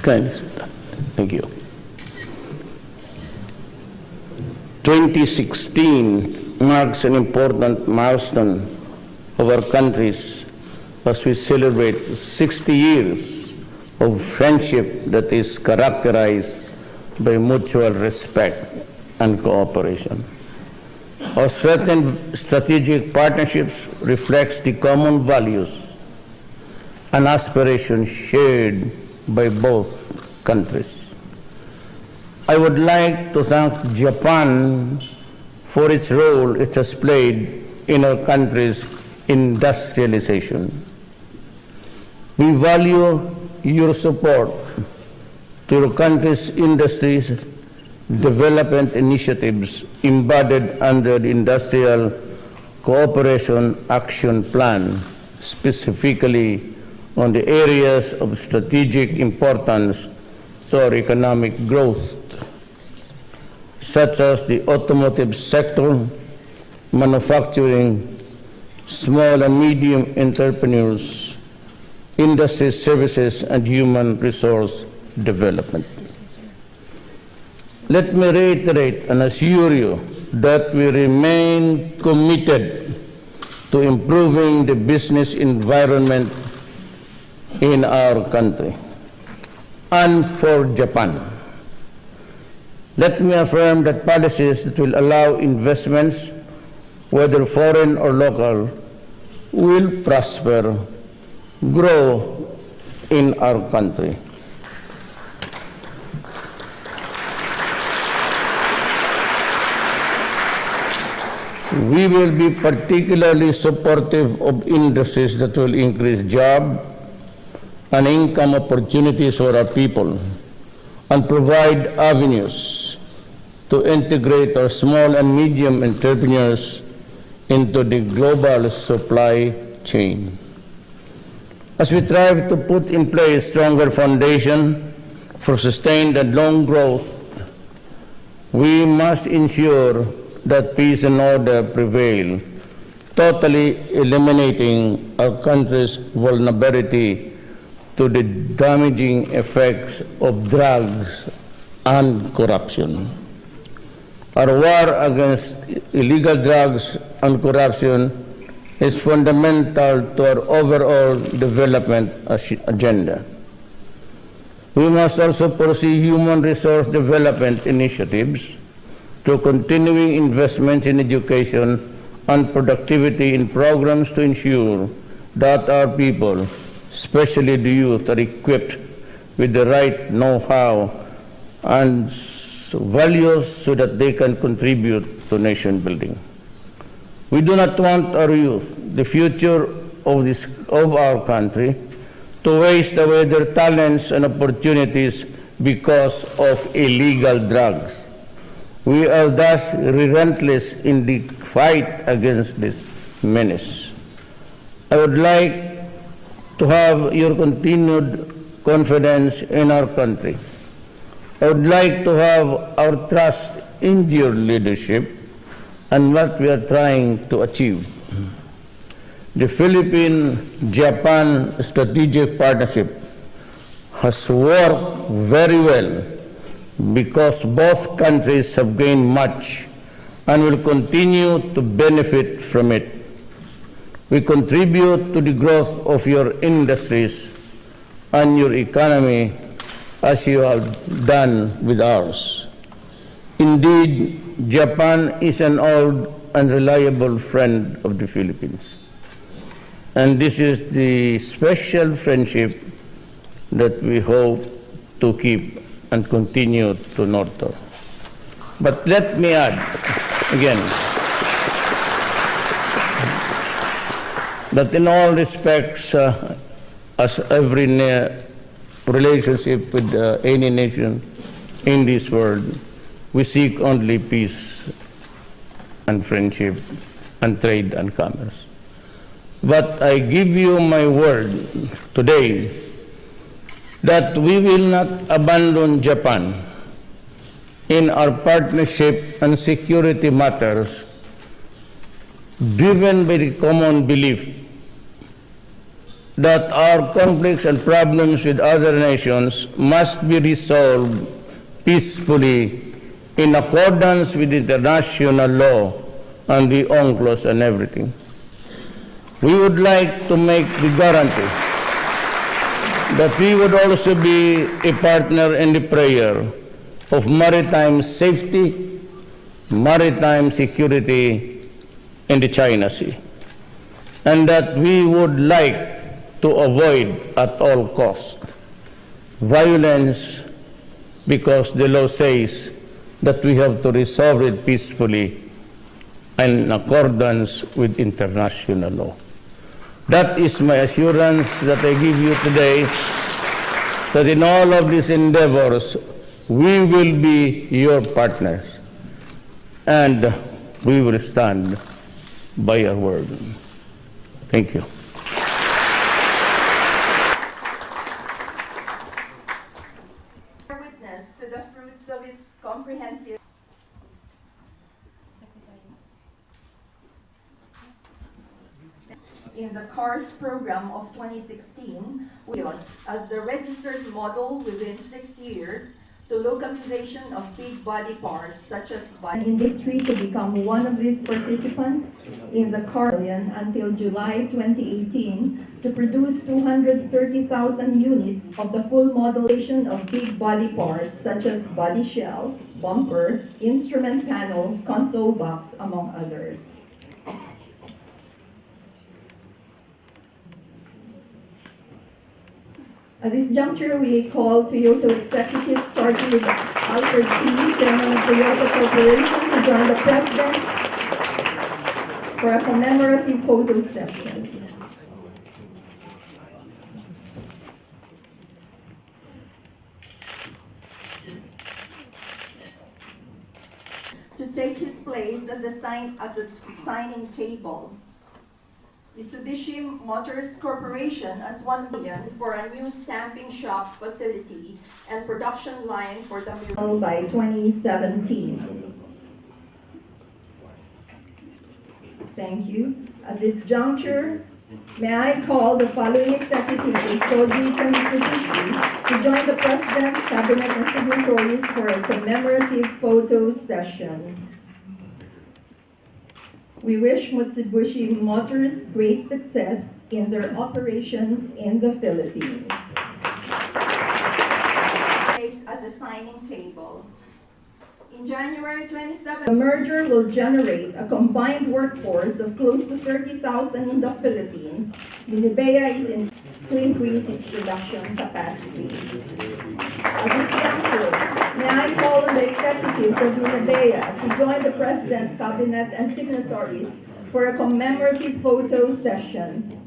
Kindly sit down. Thank you. 2016 marks an important milestone of our countries as we celebrate 60 years of friendship that is characterized by mutual respect and cooperation. Our strengthened strategic partnerships reflects the common values and aspirations shared by both countries. I would like to thank Japan for its role it has played in our country's industrialization. We value your support to your country's industries development initiatives embodied under the Industrial Cooperation Action Plan, specifically on the areas of strategic importance to our economic growth, such as the automotive sector, manufacturing, small and medium entrepreneurs, industry services, and human resource development. Let me reiterate and assure you that we remain committed to improving the business environment in our country and for Japan. Let me affirm that policies that will allow investments, whether foreign or local, will prosper, grow in our country. We will be particularly supportive of industries that will increase job and income opportunities for our people and provide avenues to integrate our small and medium entrepreneurs into the global supply chain. As we strive to put in place stronger foundation for sustained and long growth, we must ensure that peace and order prevail, totally eliminating our country's vulnerability to the damaging effects of drugs and corruption. Our war against illegal drugs and corruption is fundamental to our overall development agenda. We must also pursue human resource development initiatives through continuing investments in education and productivity in programs to ensure that our people, especially the youth, are equipped with the right know-how and values so that they can contribute to nation building. We do not want our youth, the future of our country, to waste away their talents and opportunities because of illegal drugs. We are thus relentless in the fight against this menace. I would like to have your continued confidence in our country. I would like to have our trust in your leadership and what we are trying to achieve. The Philippine-Japan strategic partnership has worked very well because both countries have gained much and will continue to benefit from it. We contribute to the growth of your industries and your economy as you have done with ours. Indeed, Japan is an old and reliable friend of the Philippines. And this is the special friendship that we hope to keep and continue to nurture. But let me add again that in all respects, as every relationship with any nation in this world, we seek only peace and friendship and trade and commerce. But I give you my word today that we will not abandon Japan in our partnership and security matters, driven by the common belief that our conflicts and problems with other nations must be resolved peacefully in accordance with international law and the UNCLOS and everything. We would like to make the guarantee that we would also be a partner in the prayer of maritime safety, maritime security in the China Sea, and that we would like to avoid at all cost violence, because the law says that we have to resolve it peacefully in accordance with international law. That is my assurance that I give you today, that in all of these endeavors, we will be your partners, and we will stand by our word. Thank you. Witness to the fruits of its comprehensive in the CARS program of 2016 as the registered model within 6 years to localization of big body parts such as industry to become one of these participants in the CARS until July 2018 to produce 230,000 units of the full modelization of big body parts such as body shell, bumper, instrument panel, console box, among others. At this juncture, we call Toyota executives, starting with Alfred P., Chairman of Toyota Corporation, to join the President for a commemorative photo session. To take his place at the signing table. Mitsubishi Motors Corporation as $1 million for a new stamping shop facility and production line for the mural by 2017. Thank you. At this juncture, may I call the following executives of Soji and Mitsubishi to join the President, Cabinet, and signatories for a commemorative photo session. We wish Mitsubishi Motors great success in their operations in the Philippines. At the signing table. In January 27, the merger will generate a combined workforce of close to 30,000 in the Philippines. Minibea is to increase its production capacity. At this juncture, may I call on the executives of Minibea to join the President, Cabinet, and signatories for a commemorative photo session.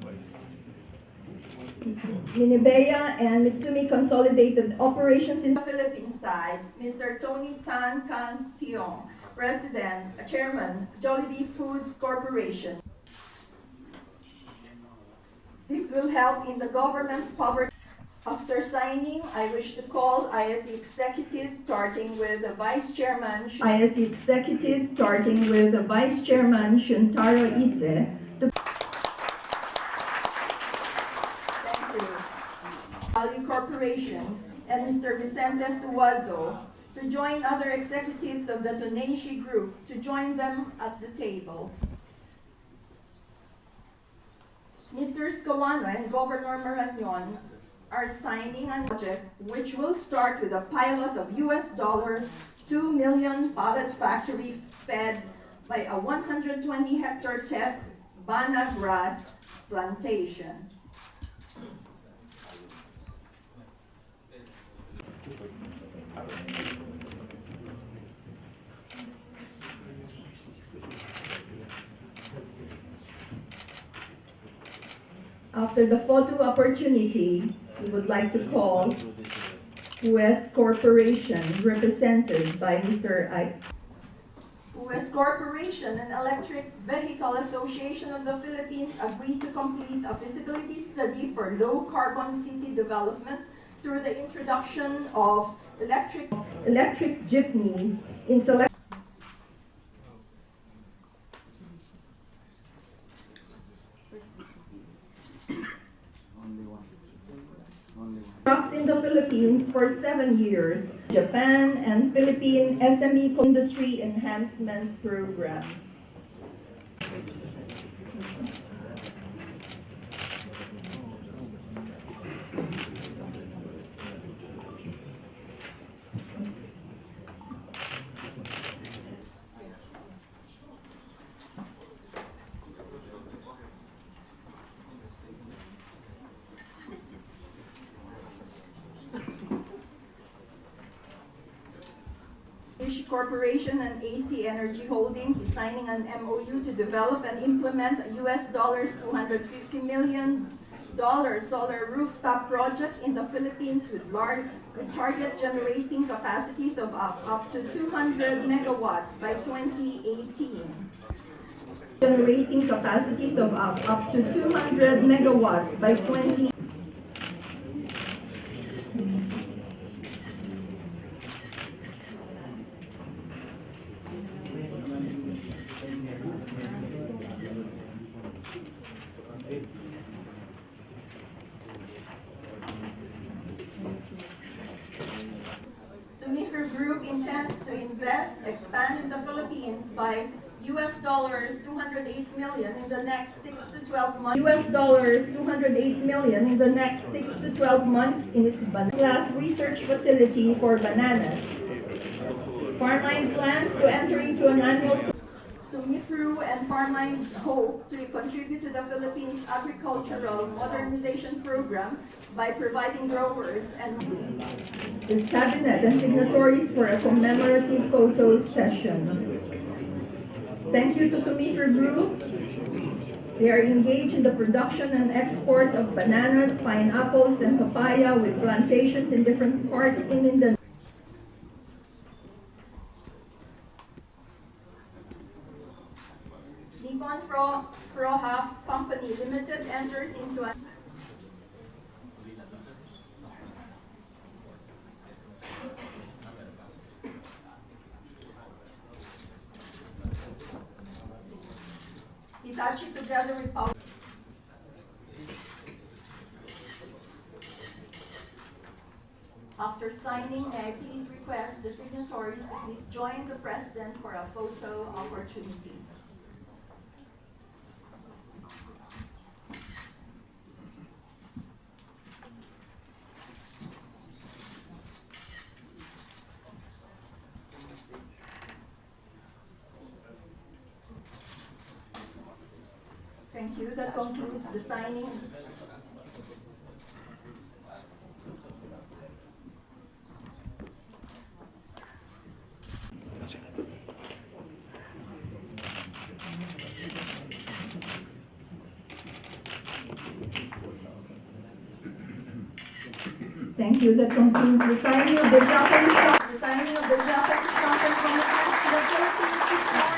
Minibea and Mitsumi Consolidated Operations in the Philippines side, Mr. Tony Tan Can Tiong, President, Chairman, Jollibee Foods Corporation. This will help in the government's poverty. After signing, I wish to call ISE executives, starting with the Vice Chairman. ISE executives, starting with the Vice Chairman, Shuntaro Ise, to Value Corporation, and Mr. Vicente Suazo to join other executives of the Toneshi Group to join them at the table. Mr. Scawano and Governor Marañon are signing a project which will start with a pilot of $2 million pallet factory fed by a 120-hectare test banana grass plantation. After the photo opportunity, we would like to call US Corporation, represented by Mr. I. US Corporation and Electric Vehicle Association of the Philippines agreed to complete a feasibility study for low-carbon city development through the introduction of electric jeepneys in select. in the Philippines for 7 years. Japan and Philippine SME Industry Enhancement Program. Corporation and AC Energy Holdings is signing an MOU to develop and implement a $250 million solar rooftop project in the Philippines with target generating capacities of up to 200 megawatts by 2018. Generating capacities of up to 200 megawatts by 2018. Sumifer Group intends to expand in the Philippines by $208 million in the next 6 to 12 months. $208 million in the next 6 to 12 months in its class research facility for bananas. Farmine plans to enter into an annual. Sumifru and Farmine hope to contribute to the Philippines agricultural modernization program by providing growers and the cabinet and signatories for a commemorative photo session. Thank you to Sumifru Group. They are engaged in the production and export of bananas, pineapples, and papaya with plantations in different parts in Mindanao. Nippon Frohaf Company Limited enters into an Hitachi together with Power. After signing, may I please request the signatories to please join the President for a photo opportunity. Thank you. That concludes the signing. Thank you. That concludes the signing of the Japanese Commitment to the Philippines